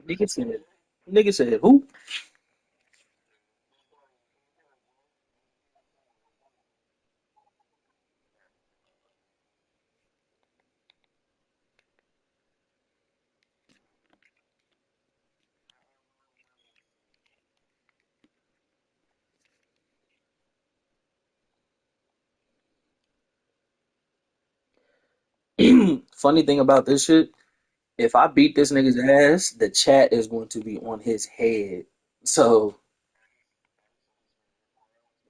Nigga said, nigga said, who? Funny thing about this shit, if I beat this nigga's ass, the chat is going to be on his head. So,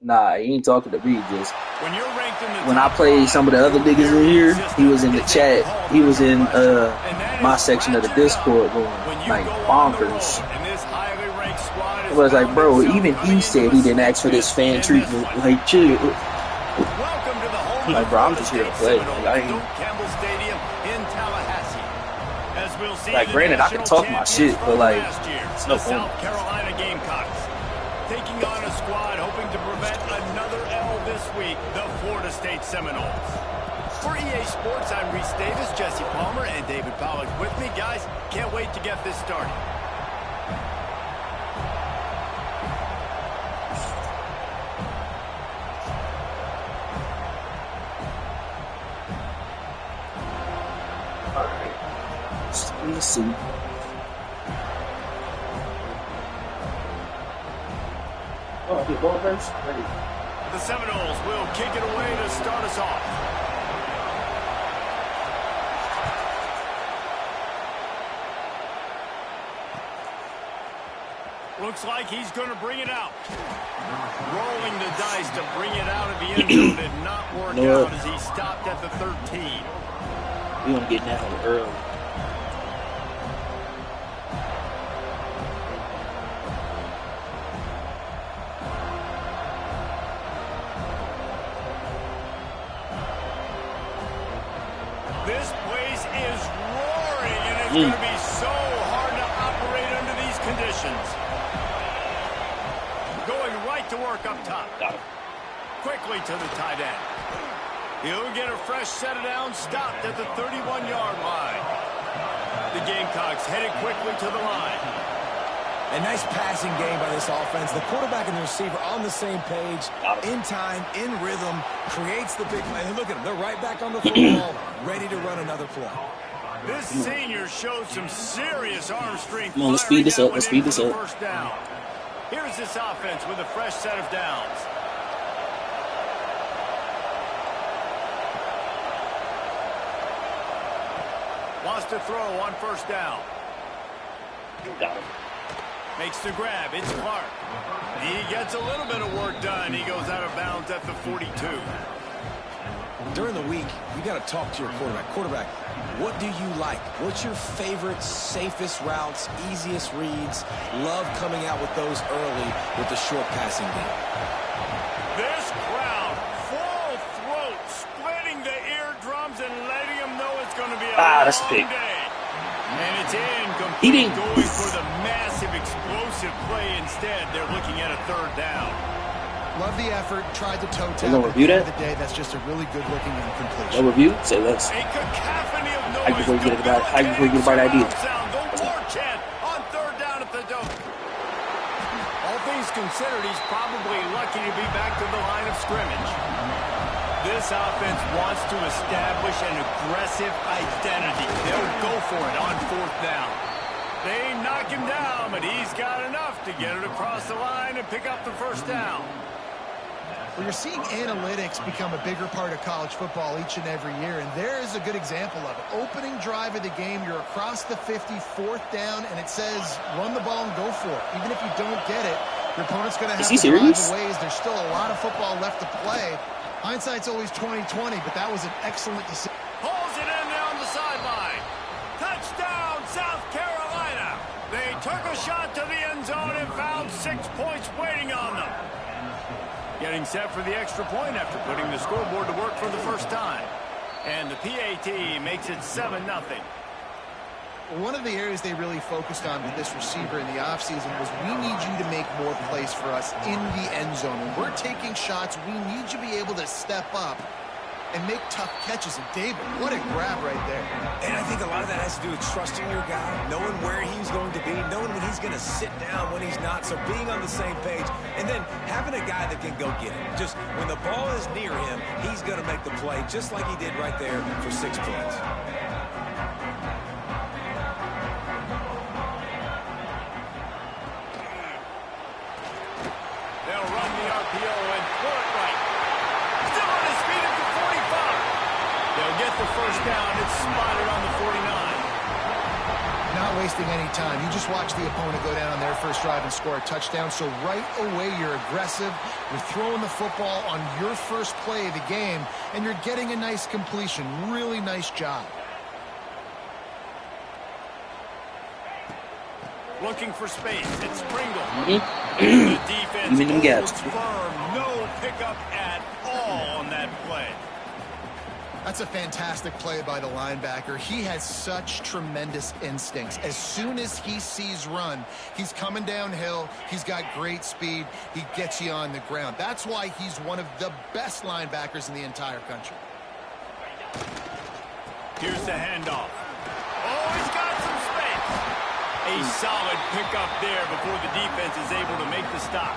nah, he ain't talking to me. Just When you're ranked in the when I top played five, some of the other your niggas in very here, he was existence in the is a chat. call He for was in everybody. And that my is section of the ratcheted up Discord going when you like go on the bonkers. road. And this highly ranked squad It has was like, found bro, itself even coming he into said a he didn't ask for this slugfest fan in this treatment. one. Like, chill. Welcome to the home I'm of the like, bro, I'm Florida just here to State play. Like, Seminoles, I ain't Doak Campbell Stadium in Tallahassee. As we'll see like, the granted, I can national talk my champions shit, but from like, last year, it's the no point. South Carolina Gamecocks, taking on a squad hoping to prevent another L this week, the Florida State Seminoles. For EA Sports, I'm Reese Davis, Jesse Palmer, and David Pollack with me. Guys, can't wait to get this started. Let's see. Oh, the ball first? Ready. The Seminoles will kick it away to start us off. Looks like he's going to bring it out. Rolling the dice to bring it out of the end zone did not work You know out as he stopped at the 13. We want to get now early. This place is roaring, and it's going to be so hard to operate under these conditions. Going right to work up top. Got him. Quickly to the tight end. He'll get a fresh set of downs, stopped at the 31-yard line. The Gamecocks headed quickly to the line. A nice passing game by this offense. The quarterback and the receiver on the same page, in time, in rhythm, creates the big play. Look at them. They're right back on the football, ready to run another play. This senior showed some serious arm strength. Come on, let's speed this up. Let's speed this up. First down. Here's this offense with a fresh set of downs. Wants to throw on first down. Got him. Makes the grab. It's Clark. He gets a little bit of work done. He goes out of bounds at the 42. During the week, you got to talk to your quarterback. Quarterback, what do you like? What's your favorite, safest routes, easiest reads? Love coming out with those early with the short passing game. This crowd, full throat, splitting the eardrums and letting them know it's going to be a that's long big. day. And it's incomplete. He didn't- Going for the massive explosive play instead. They're looking at a third down. Love the effort. Tried to toe You tap. gonna At review the end that? of the day, that's just a really good looking No incompletion. review? Say less. A cacophony of noise. How you before you get about? How you before you get about idea? Sound, the war chant on third down at the Doak. All things considered, he's probably lucky to be back to the line of scrimmage. This offense wants to establish an aggressive identity. They'll go for it on fourth down. They knock him down, but he's got enough to get it across the line and pick up the first down. Well, you're seeing analytics become a bigger part of college football each and every year, and there is a good example of it. Opening drive of the game, you're across the 50, fourth down, and it says run the ball and go for it. Even if you don't get it, your opponent's going to have Is he to drive serious? away. There's still a lot of football left to play. Hindsight's always 20/20, but that was an excellent decision. Pulls it in down the sideline. Touchdown, South Carolina. They took a shot to the end zone and found 6 points waiting on them. Getting set for the extra point after putting the scoreboard to work for the first time. And the PAT makes it 7-0. One of the areas they really focused on with this receiver in the offseason was we need you to make more plays for us in the end zone. When we're taking shots, we need you to be able to step up and make tough catches. And David, what a grab right there. And I think a lot of that has to do with trusting your guy, knowing where he's going to be, knowing when he's going to sit down, when he's not, so being on the same page, and then having a guy that can go get it. Just when the ball is near him, he's going to make the play, just like he did right there for 6 points. They'll run the RPO and pull it right. Still on his feet at the 45. They'll get the first down. It's spotted on the 49. Not wasting any time. You just watch the opponent go down on their first drive and score a touchdown. So right away, you're aggressive. You're throwing the football on your first play of the game, and you're getting a nice completion. Really nice job. Looking for space. It's Pringle. Mm-hmm. The defense Give me them gaps. holds firm. No pickup at all on that play. That's a fantastic play by the linebacker. He has such tremendous instincts. As soon as he sees run, he's coming downhill. He's got great speed. He gets you on the ground. That's why he's one of the best linebackers in the entire country. Here's the handoff. Oh, he's got some space. A solid pickup there before the defense is able to make the stop.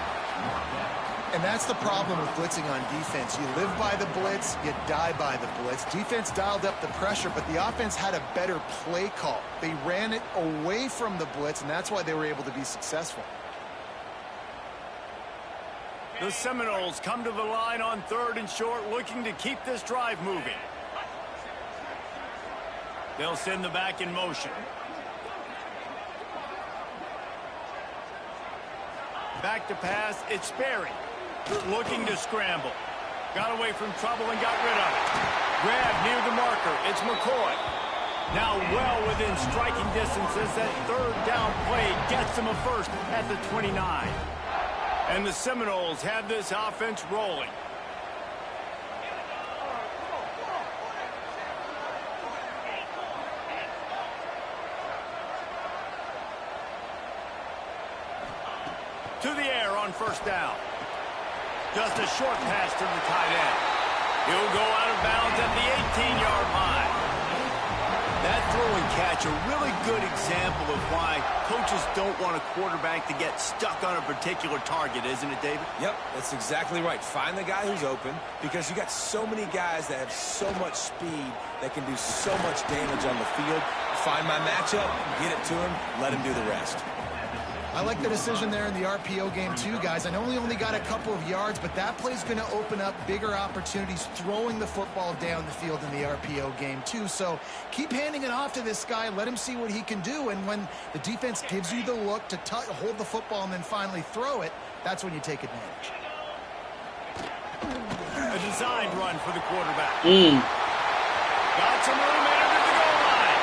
And that's the problem with blitzing on defense. You live by the blitz, you die by the blitz. Defense dialed up the pressure, but the offense had a better play call. They ran it away from the blitz, and that's why they were able to be successful. The Seminoles come to the line on 3rd and short, looking to keep this drive moving. They'll send the back in motion. Back to pass, it's Sperry. Looking to scramble. Got away from trouble and got rid of it. Grab near the marker, it's McCoy. Now well within striking distances, that 3rd down play gets him a first at the 29. And the Seminoles have this offense rolling. To the air on 1st down. Just a short pass to the tight end. He'll go out of bounds at the 18-yard line. That throw and catch, a really good example of why coaches don't want a quarterback to get stuck on a particular target, isn't it, David? Yep, that's exactly right. Find the guy who's open, because you got so many guys that have so much speed that can do so much damage on the field. Find my matchup, get it to him, let him do the rest. I like the decision there in the RPO game too, guys. I know he only got a couple of yards, but that play's going to open up bigger opportunities throwing the football down the field in the RPO game too. So keep handing it off to this guy. Let him see what he can do. And when the defense gives you the look to hold the football and then finally throw it, that's when you take advantage. A designed run for the quarterback. Got some room under the goal line.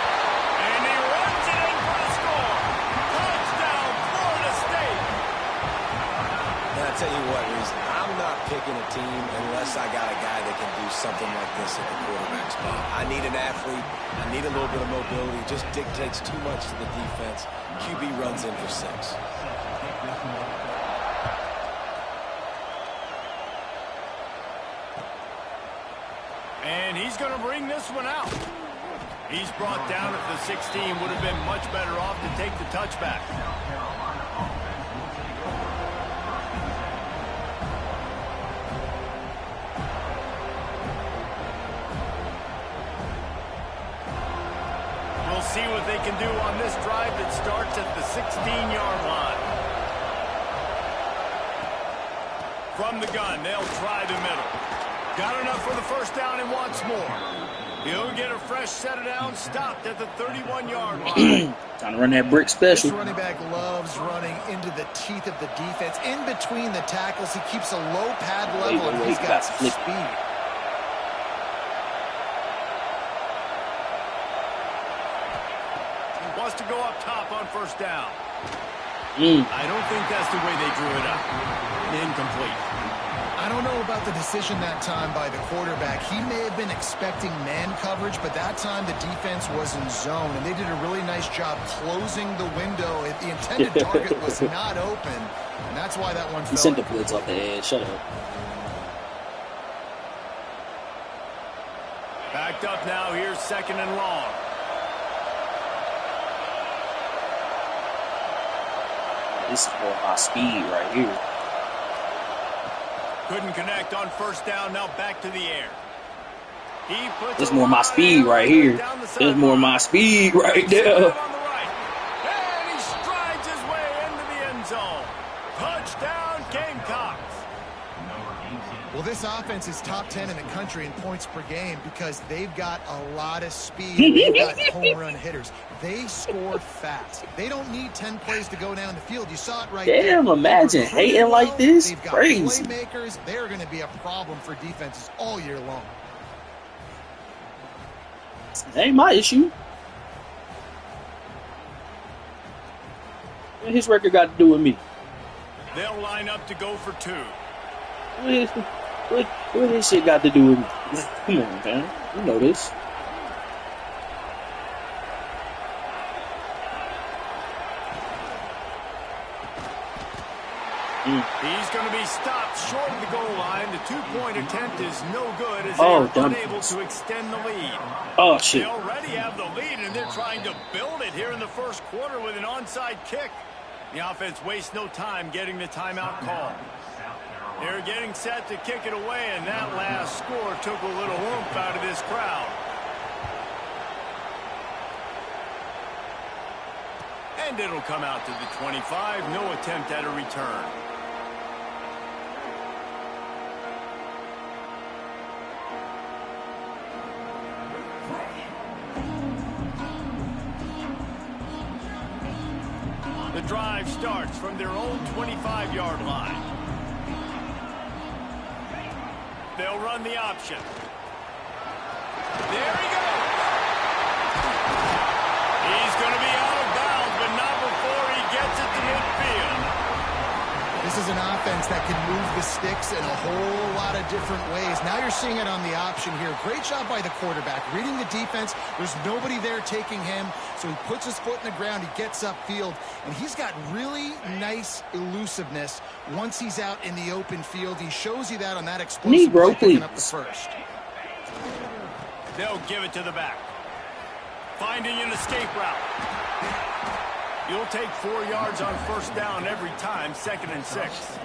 And he runs it in for the score. Touchdown, Florida State. And I tell you what, Reese, I'm not picking a team unless I got a guy that can do something like this at the quarterback spot. I need an athlete. I need a little bit of mobility. Just dictates too much to the defense. QB runs in for 6. And he's going to bring this one out. He's brought down at the 16. Would have been much better off to take the touchback. We'll see what they can do on this drive that starts at the 16-yard line. From the gun, they'll try the middle. Got enough for the first down and wants more. He'll get a fresh set of downs, stopped at the 31-yard line. Time to run that brick special. This running back loves running into the teeth of the defense. In between the tackles, he keeps a low pad level, and he's got some speed. He wants to go up top on first down. I don't think that's the way they drew it up. Incomplete. I don't know about the decision that time by the quarterback. He may have been expecting man coverage, but that time the defense was in zone, and they did a really nice job closing the window. The intended target was not open, and that's why that one fell. He sent the blitz off the edge. Shut up. Backed up now. Here's 2nd and long. This is more my speed right here. Couldn't connect on first down. Now back to the air. He puts This is more my speed right here. This is more my speed right there. On the right. And he strides his way into the end zone. Touchdown, Gamecocks. Well, this offense is top 10 in the country in points per game because they've got a lot of speed and they've got home run hitters. They score fast. They don't need 10 plays to go down the field. You saw it right there. Damn, imagine hating like this. They've got Crazy. playmakers. They're going to be a problem for defenses all year long. That ain't my issue. What his record got to do with me? They'll line up to go for two. What this shit got to do with me? Come on, man. You know this. He's going to be stopped short of the goal line. The two-point attempt is no good as they're unable to extend the lead. Oh, shit. They already have the lead, and they're trying to build it here in the first quarter with an onside kick. The offense wastes no time getting the timeout call. They're getting set to kick it away, and that last score took a little oomph out of this crowd. And it'll come out to the 25. No attempt at a return. The drive starts from their own 25-yard line. They'll run the option. There he goes. He's going to be out of bounds, but not before he gets it to midfield. This is an offense that can move the sticks in a whole lot of different ways. Now you're seeing it on the option here. Great job by the quarterback. Reading the defense, there's nobody there taking him, so he puts his foot in the ground, he gets upfield, and he's got really nice elusiveness once he's out in the open field. He shows you that on that explosive play picking up the first. They'll give it to the back. Finding an escape route. You'll take 4 yards on first down every time, 2nd and 6.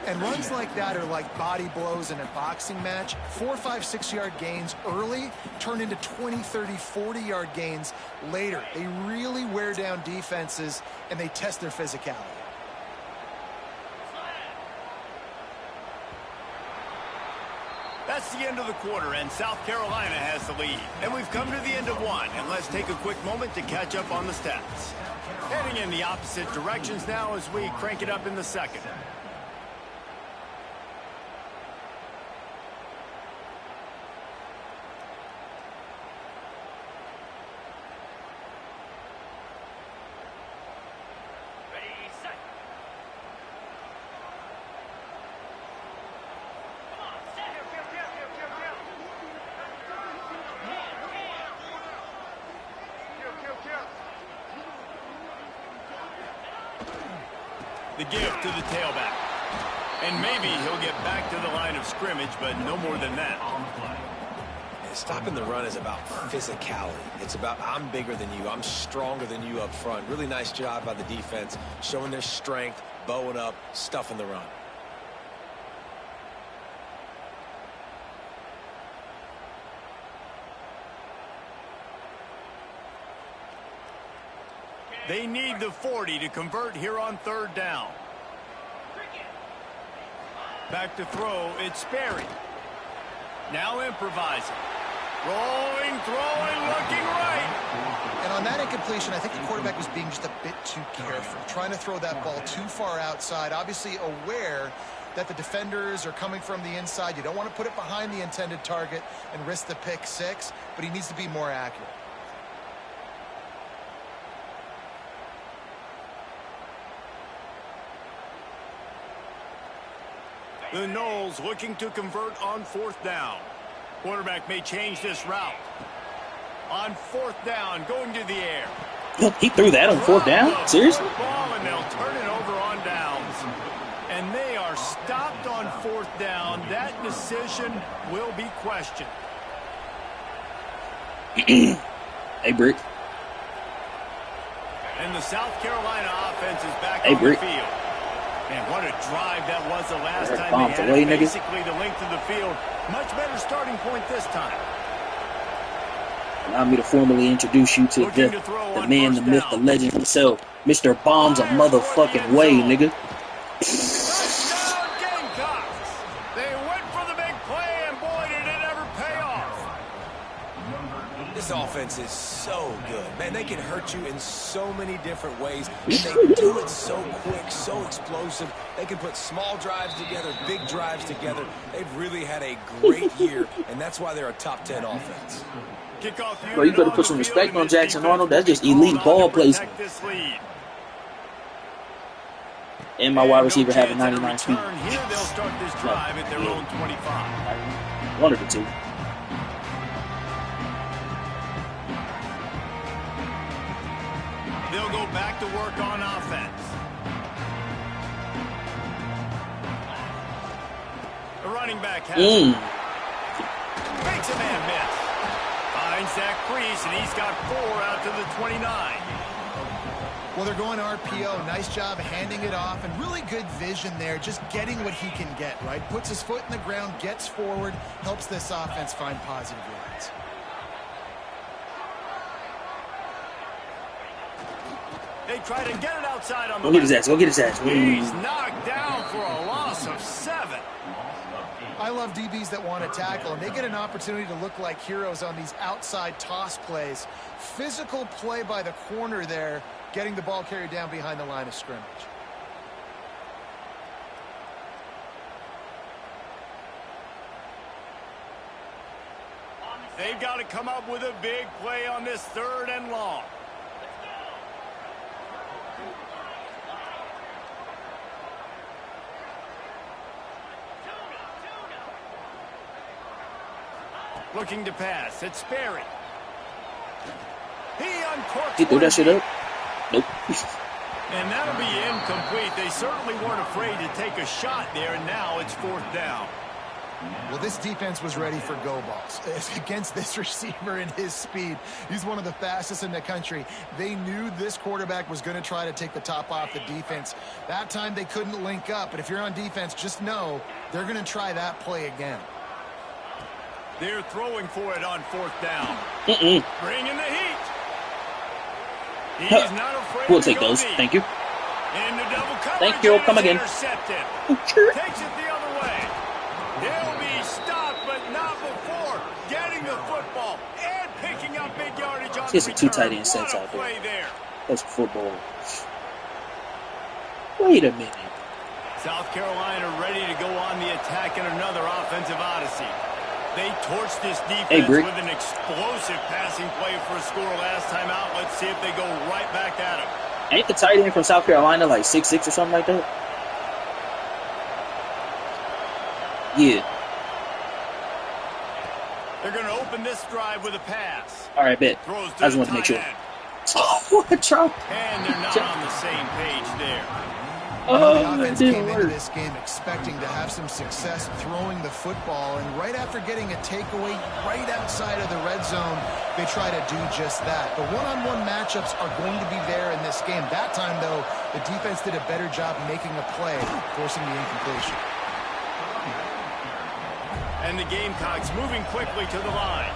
And runs like that are like body blows in a boxing match. 4, 5, 6-yard gains early turn into 20, 30, 40-yard gains later. They really wear down defenses, and they test their physicality. That's the end of the quarter, and South Carolina has the lead. And we've come to the end of one, and let's take a quick moment to catch up on the stats. Heading in the opposite directions now as we crank it up in the second. The give to the tailback. And maybe he'll get back to the line of scrimmage, but no more than that. And stopping the run is about physicality. It's about I'm bigger than you. I'm stronger than you up front. Really nice job by the defense, showing their strength, bowing up, stuffing the run. They need the 40 to convert here on third down. Back to throw, it's Sperry. Now improvising. Rolling, throwing, looking right. And on that incompletion, I think the quarterback was being just a bit too careful, trying to throw that ball too far outside, obviously aware that the defenders are coming from the inside. You don't want to put it behind the intended target and risk the pick six, but he needs to be more accurate. The Noles looking to convert on fourth down. Quarterback may change this route. On fourth down, going to the air. He threw that on fourth down? Seriously? Ball, and they'll turn it over on downs. And they are stopped on fourth down. That decision will be questioned. Hey, Brick. And the South Carolina offense is back Hey, on the Brick. field. And what a drive that was the last That time bombed they had away, it, nigga. basically the length of the field. Much better starting point this time. Allow me to formally introduce you to Looking the to throw on man, the first myth, the down. legend himself, Mr. Bombs a Fires toward the motherfucking end way, zone. nigga. Touchdown Gamecocks! They went for the big play, and boy, did it ever pay off. This offense is so good. Man, they can hurt you in so many different ways. And they do it so quick, so explosive. They can put small drives together, big drives together. They've really had a great year, and that's why they're a top 10 offense. Kickoff Bro, you better put some respect on Jackson Arnold. That's just elite ball placement. And my wide receiver having 99 speed. Here they'll start this drive at their own 25. One of the two. They'll go back to work on offense. The running back has it. Makes a man miss. Finds that crease, and he's got 4 out to the 29. Well, they're going RPO. Nice job handing it off, and really good vision there, just getting what he can get, right? Puts his foot in the ground, gets forward, helps this offense find positive yards. They try to get it outside on the Go get his ass. Go get his ass. He's knocked down for a loss of 7. I love DBs that want to tackle, and they get an opportunity to look like heroes on these outside toss plays. Physical play by the corner there, getting the ball carried down behind the line of scrimmage. They've got to come up with a big play on this 3rd and long. Looking to pass. It's Sperry. He uncorks. He threw that shit up? Nope. And that'll be incomplete. They certainly weren't afraid to take a shot there, and now it's 4th down. Well, this defense was ready for go balls against this receiver and his speed. He's one of the fastest in the country. They knew this quarterback was going to try to take the top off the defense. That time they couldn't link up, but if you're on defense, just know they're going to try that play again. They're throwing for it on 4th down. Bringing the heat. He's not afraid We'll to take go those. deep. Thank you. Into double coverage. Thank you. and Come it's again. Intercepted. Sure. Takes it the other way. They'll be stopped, but not before getting the football and picking up big yardage on the There's some 2 return. tight end sets What a out play there. That's football. Wait a minute. South Carolina ready to go on the attack in another offensive odyssey. They torched this defense Brick. with an explosive passing play for a score last time out. Let's see if they go right back at him. Ain't the tight end from South Carolina like 6'6" or something like that? Yeah. They're going to open this drive with a pass. All right, bet. Throws I to just the want to make tight sure. end. Oh, what drop? And they're not on the same page there. The Oh, offense that came didn't into work. this game expecting to have some success throwing the football, and right after getting a takeaway right outside of the red zone, they try to do just that. The one-on-one matchups are going to be there in this game. That time, though, the defense did a better job making a play, forcing the incompletion. And the Gamecocks moving quickly to the line.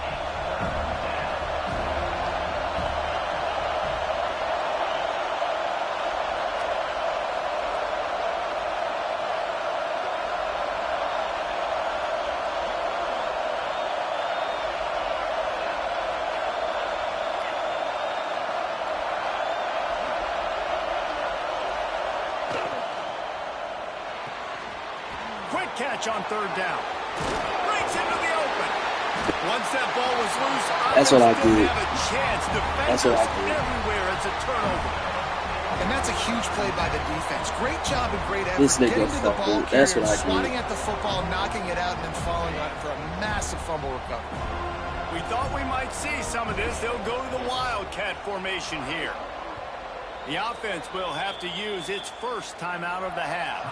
Quick catch on 3rd down. Breaks into the open. Once that ball was loose, That's what I Iowa didn't did. have a chance. That's what I Defenders did. everywhere. It's a turnover. And that's a huge play by the defense. Great job and great effort. This nigga Getting to the ball fumbled. That's carrier, what I did. swatting at the football, knocking it out, and then following on for a massive fumble recovery. We thought we might see some of this. They'll go to the Wildcat formation here. The offense will have to use its first timeout of the half.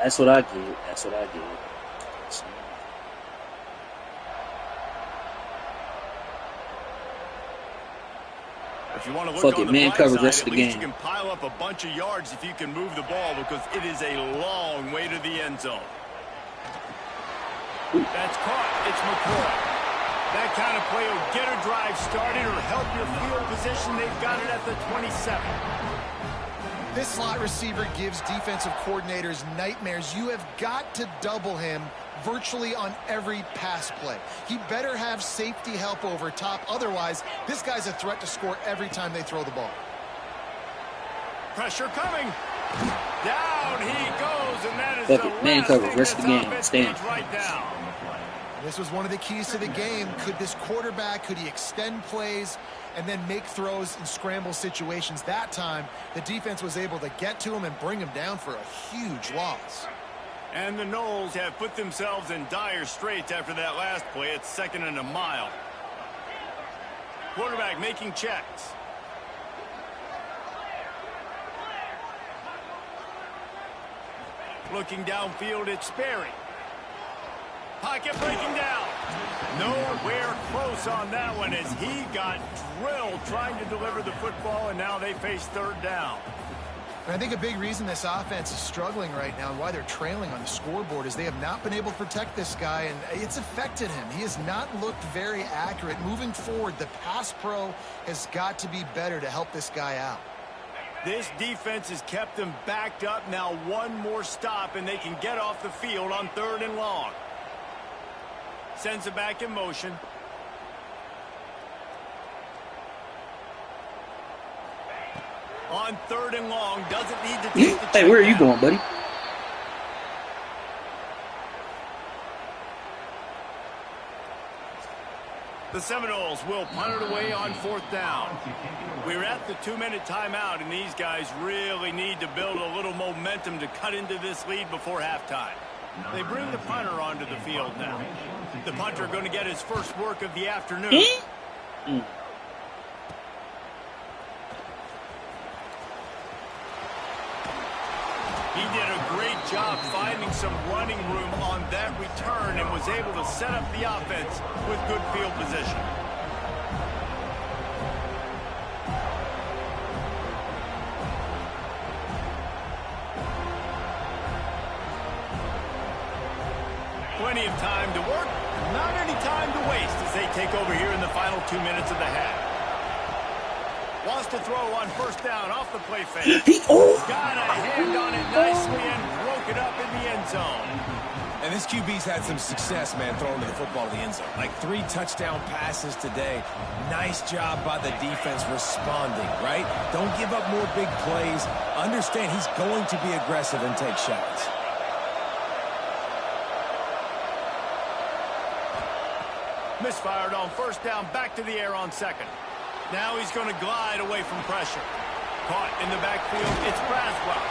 That's what I get. That's what I get. If you want to look Fuck on it, the man bright coverage, side, rest of at the least you game. can pile up a bunch of yards if you can move the ball because it is a long way to the end zone. That's caught. It's McCoy. That kind of play will get a drive started or help your field position. They've got it at the 27. This slot receiver gives defensive coordinators nightmares. You have got to double him virtually on every pass play. He better have safety help over top. Otherwise, this guy's a threat to score every time they throw the ball. Pressure coming. Down he goes, and that is Fuck the it, man last coverage, thing rest of this the game. offense Stand. needs right now. This was one of the keys to the game. Could this quarterback, could he extend plays and then make throws in scramble situations? That time, the defense was able to get to him and bring him down for a huge loss. And the Noles have put themselves in dire straits after that last play. It's 2nd and a mile. Quarterback making checks. Looking downfield, it's Sperry. Pocket breaking down. Nowhere close on that one as he got drilled trying to deliver the football, and now they face 3rd down. And I think a big reason this offense is struggling right now and why they're trailing on the scoreboard is they have not been able to protect this guy, and it's affected him. He has not looked very accurate. Moving forward, the pass pro has got to be better to help this guy out. This defense has kept them backed up. Now one more stop, and they can get off the field on 3rd and long. Sends it back in motion. On 3rd and long, doesn't need to take the Hey, where are you check going, buddy? The Seminoles will punt it away on 4th down. We're at the 2-minute timeout, and these guys really need to build a little momentum to cut into this lead before halftime. They bring the punter onto the field now. The punter going to get his first work of the afternoon. He did a great job finding some running room on that return and was able to set up the offense with good field position. Plenty of time to work, not any time to waste as they take over here in the final 2 minutes of the half. Wants to throw on 1st down off the play fake. Got a hand on it nicely and broke it up in the end zone. And this QB's had some success, man, throwing the football to the end zone. Like 3 touchdown passes today. Nice job by the defense responding, right? Don't give up more big plays. Understand he's going to be aggressive and take shots. Misfired on 1st down, back to the air on 2nd. Now he's going to glide away from pressure. Caught in the backfield, it's Braswell.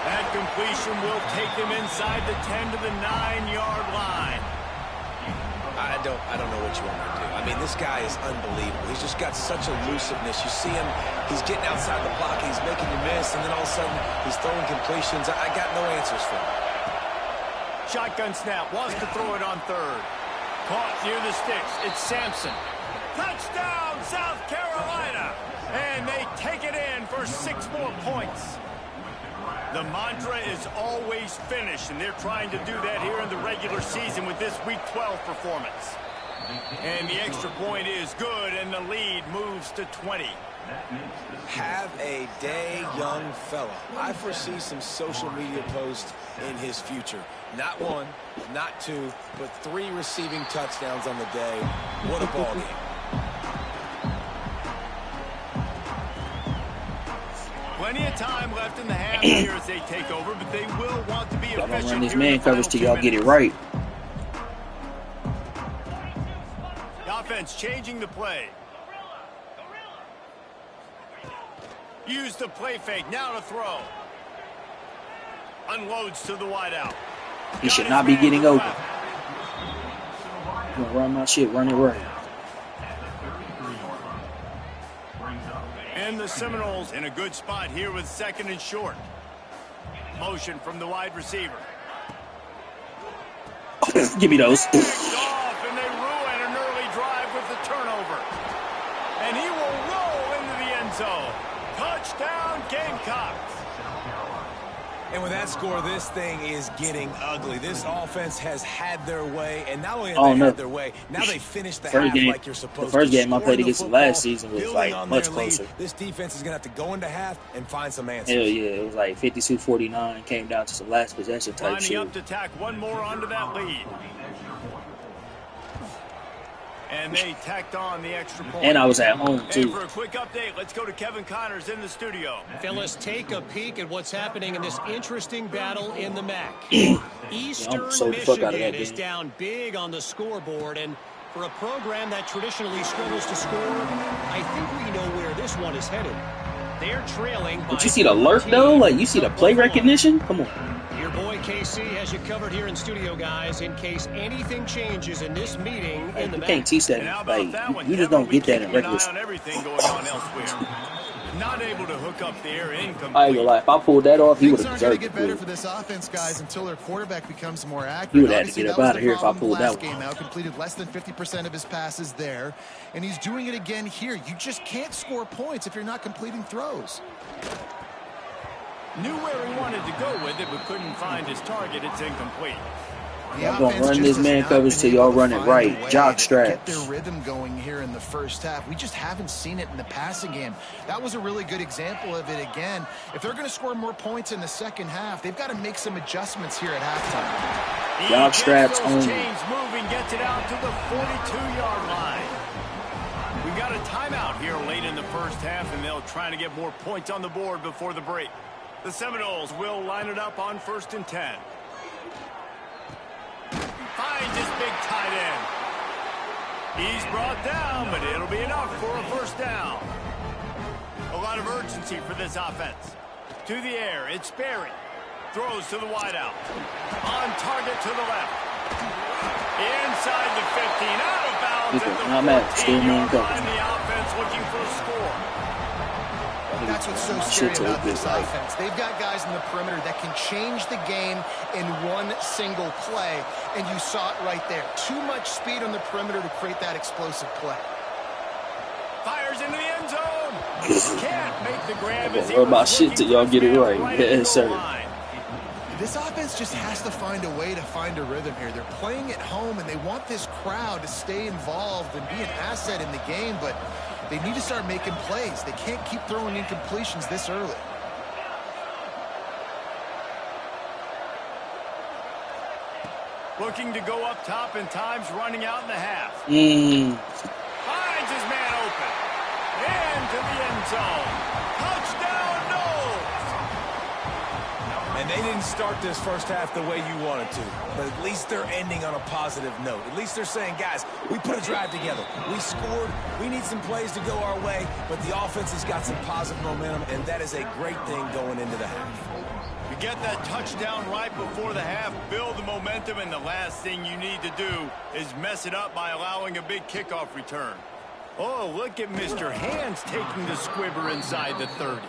That completion will take him inside the 10 to the 9-yard line. I don't know what you want me to do. I mean, this guy is unbelievable. He's just got such elusiveness. You see him, he's getting outside the pocket, he's making you miss, and then all of a sudden he's throwing completions. I got no answers for him. Shotgun snap, wants to throw it on 3rd. Caught near the sticks, it's Sampson. Touchdown, South Carolina! And they take it in for 6 more points. The mantra is always finish, and they're trying to do that here in the regular season with this Week 12 performance. And the extra point is good, and the lead moves to 20. Have a day, young fella. I foresee some social media posts in his future. Not 1, not 2, but 3 receiving touchdowns on the day. What a ball game. Plenty of time left in the half here as they take over, but they will want to be Y'all efficient. gonna run this here in man the coverage final till 2 y'all get it minutes. right. The offense changing the play. Use the play fake, now to throw. Unloads to the wideout. He should not be getting open. I'm gonna run my shit, run it right. And the Seminoles in a good spot here with 2nd and short. Motion from the wide receiver. Give me those. Picked off, and they ruin an early drive with the turnover. And he will roll into the end Cox. And with that score, this thing is getting ugly. This offense has had their way, and not only have they had their way, now they finished the half like you're supposed to. The first game I played against them last season was building like much closer. This defense is going to have to go into half and find some answers. Hell yeah, it was like 52-49, came down to some last possession type shit. Lining up to tack one more onto that lead. And they tacked on the extra point. And I was at home, too. And for a quick update, let's go to Kevin Connors in the studio. Fellas, take a peek at what's happening in this interesting battle in the MAC. Eastern Michigan is down big on the scoreboard, and for a program that traditionally struggles to score, I think we know where this one is headed. They're trailing. Did you see the alert, though? Like, you see the play recognition? Come on. Your boy KC has you covered here in studio, guys, in case anything changes in this meeting in the You MAC. can't teach that. Like, you just don't get that in regular school. Everything going on elsewhere. Not able to hook up the air incomplete. I ain't gonna lie. If I pulled that off, he would Things have aren't going deserved to it. get better for this offense, guys, until their quarterback becomes more accurate. He would have to Obviously, get up that was out of here if I the pulled problem that last one. game out, completed less than 50% of his passes there, and he's doing it again here. You just can't score points if you're not completing throws. Knew where he wanted to go with it, but couldn't find his target. It's incomplete. I'm going to run this man coverage till y'all run it right. Jock straps. Get their rhythm going here in the first half. We just haven't seen it in the passing game. That was a really good example of it again. If they're going to score more points in the second half, they've got to make some adjustments here at halftime. Jock straps only. Chains moving, gets it out to the 42-yard line. We've got a timeout here late in the first half, and they'll try to get more points on the board before the break. The Seminoles will line it up on 1st and 10. Finds his big tight end. He's brought down, but it'll be enough for a first down. A lot of urgency for this offense. To the air, it's Sperry. Throws to the wideout. On target to the left. Inside the 15, out of bounds at the 14-yard line. The offense looking for a score. That's what's so scary about this offense. They've got guys in the perimeter that can change the game in one single play, and you saw it right there. Too much speed on the perimeter to create that explosive play. Fires into the end zone. Can't make the grab. I'm gonna my shit till y'all get it right. Yes, sir. This offense just has to find a way to find a rhythm here. They're playing at home, and they want this crowd to stay involved and be an asset in the game, but they need to start making plays. They can't keep throwing incompletions this early. Looking to go up top, and time's running out in the half. Finds his man open. Into the end zone. Touchdown, Noles! And they didn't start this first half the way you wanted to, but at least they're ending on a positive note. At least they're saying, guys, we put a drive together. We scored. We need some plays to go our way, but the offense has got some positive momentum, and that is a great thing going into the half. You get that touchdown right before the half, build the momentum, and the last thing you need to do is mess it up by allowing a big kickoff return. Oh, look at Mr. Hands taking the squibber inside the 30.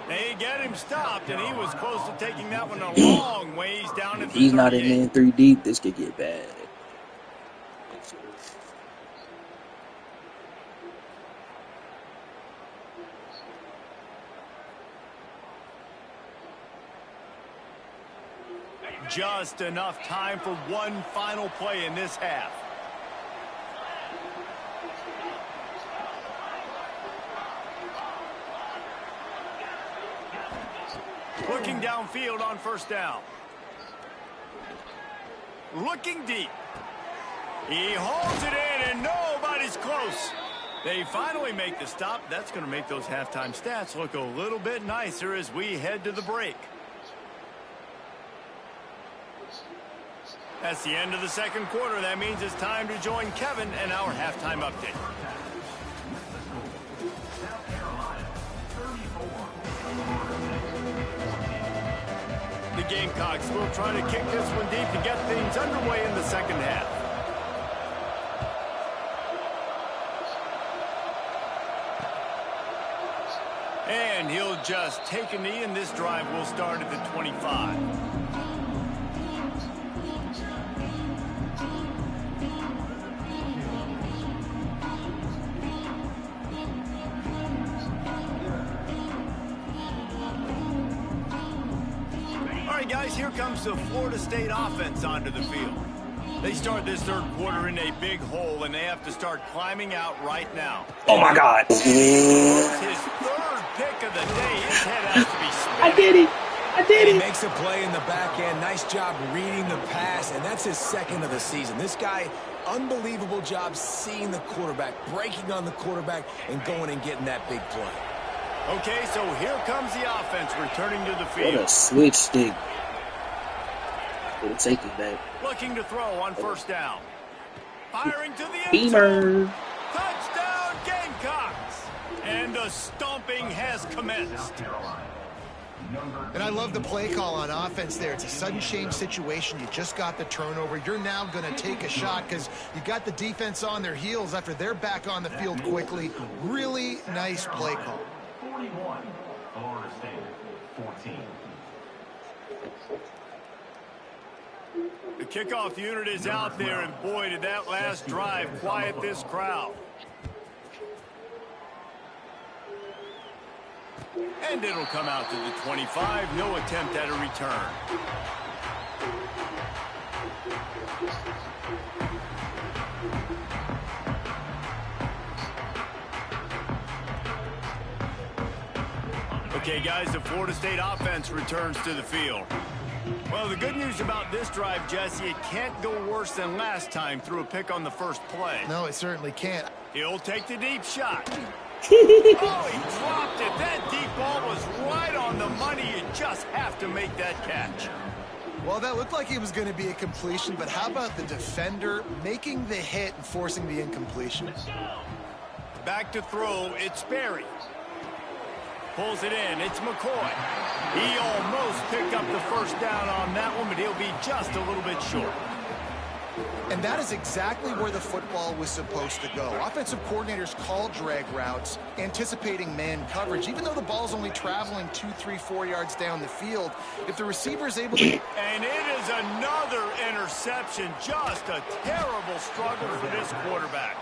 They get him stopped, and he was close to taking that one a long ways down at the 38. He's not in 3 deep. This could get bad. Just enough time for one final play in this half. Looking downfield on first down. Looking deep. He holds it in, and nobody's close. They finally make the stop. That's going to make those halftime stats look a little bit nicer as we head to the break. That's the end of the second quarter. That means it's time to join Kevin and our halftime update. The Gamecocks will try to kick this one deep to get things underway in the second half. And he'll just take a knee, and this drive will start at the 25. right, guys, here comes the Florida State offense onto the field. They start this third quarter in a big hole, and they have to start climbing out right now. Oh, my God. His third pick of the day. His head has to be spinning. I did it. I did it. He makes a play in the back end. Nice job reading the pass, and that's his second of the season. This guy, unbelievable job seeing the quarterback, breaking on the quarterback, and going and getting that big play. Okay, so here comes the offense returning to the field. What a switch stick. It'll take it back. Looking to throw on first down. Firing to the end Beamer. zone. Touchdown, Gamecocks. And the stomping has commenced. And I love the play call on offense there. It's a sudden change situation. You just got the turnover. You're now going to take a shot because you got the defense on their heels after they're back on the field quickly. Really nice play call. 41, Florida State, 14. The kickoff unit is out there, and boy, did that last drive quiet this crowd. And it'll come out to the 25. No attempt at a return. Okay, guys, the Florida State offense returns to the field. Well, the good news about this drive, Jesse, it can't go worse than last time through a pick on the first play. No, it certainly can't. He'll take the deep shot. Oh, he dropped it. That deep ball was right on the money. You just have to make that catch. Well, that looked like it was going to be a completion, but how about the defender making the hit and forcing the incompletion? Back to throw, it's Berry. Pulls it in, it's McCoy. He almost picked up the first down on that one, but he'll be just a little bit short. And that is exactly where the football was supposed to go. Offensive coordinators call drag routes, anticipating man coverage. Even though the ball's only traveling 2, 3, 4 yards down the field, if the receiver is able to... And it is another interception. Just a terrible struggle for this quarterback.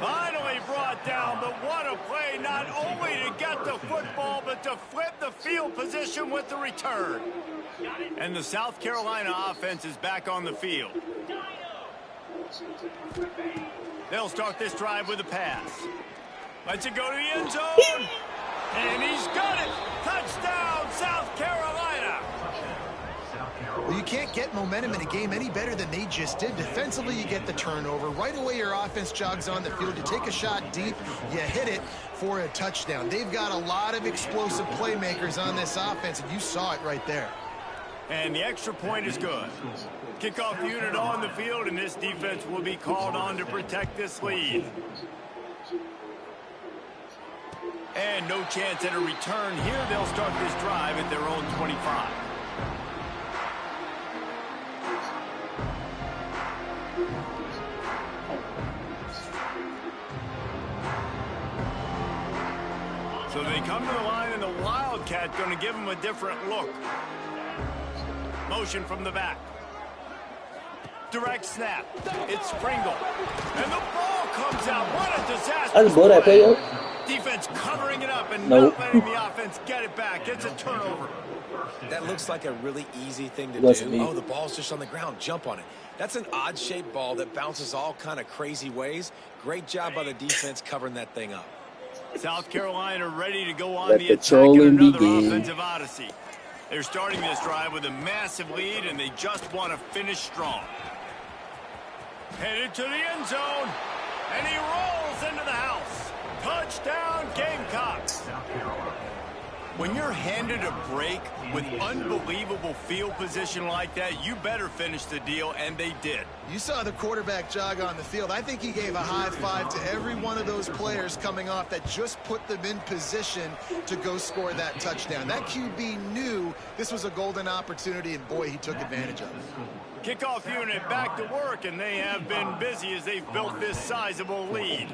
Finally brought down, but what a play, not only to get the football, but to flip the field position with the return. And the South Carolina offense is back on the field. They'll start this drive with a pass. Lets it go to the end zone. And he's got it. Touchdown, South Carolina. Well, you can't get momentum in a game any better than they just did. Defensively, you get the turnover. Right away, your offense jogs on the field. You take a shot deep, you hit it for a touchdown. They've got a lot of explosive playmakers on this offense, and you saw it right there. And the extra point is good. Kickoff unit on the field, and this defense will be called on to protect this lead. And no chance at a return here. They'll start this drive at their own 25. So they come to the line, and the Wildcat going to give them a different look. Motion from the back. Direct snap. It's Pringle. And the ball comes out. What a disaster. I just blow that play up. Defense covering it up and Nope. not letting the offense get it back. It's a turnover. That looks like a really easy thing to Wasn't do. me. Oh, the ball's just on the ground. Jump on it. That's an odd-shaped ball that bounces all kind of crazy ways. Great job by the defense covering that thing up. South Carolina ready to go on Let the the attack in trolling another begin. offensive odyssey. They're starting this drive with a massive lead, and they just want to finish strong. Headed to the end zone, and he rolls into the house. Touchdown, Gamecocks. When you're handed a break with unbelievable field position like that, you better finish the deal, and they did. You saw the quarterback jog on the field. I think he gave a high five to every one of those players coming off that just put them in position to go score that touchdown. That QB knew this was a golden opportunity, and boy, he took advantage of it. Kickoff unit back to work, and they have been busy as they've built this sizable lead.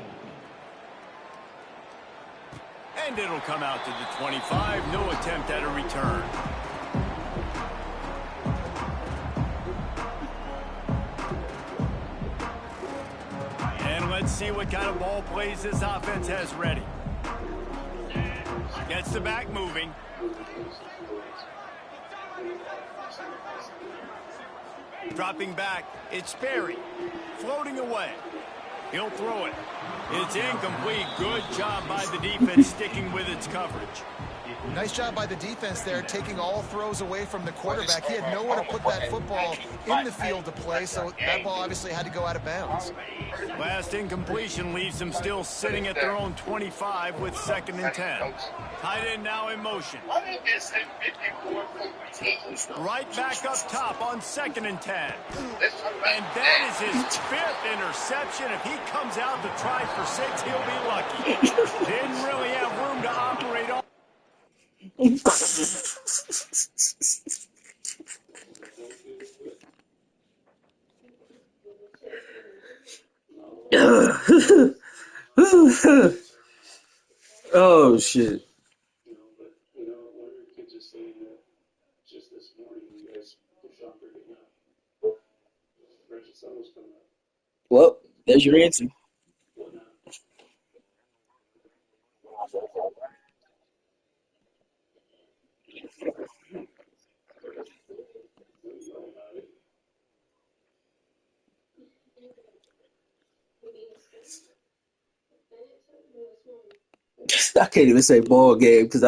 And it'll come out to the 25. No attempt at a return. And let's see what kind of ball plays this offense has ready. Gets the back moving. Dropping back, it's Sperry. Floating away. He'll throw it. It's incomplete. Good job by the defense sticking with its coverage. Nice job by the defense there, taking all throws away from the quarterback. He had nowhere to put that football in the field to play, so that ball obviously had to go out of bounds. Last incompletion leaves them still sitting at their own 25 with 2nd and 10. Tight end now in motion. Right back up top on 2nd and 10. And that is his 5th interception. If he comes out to try for 6, he'll be lucky. Didn't really have room to operate on. Oh shit. Well, there's your answer. I can't even say ball game because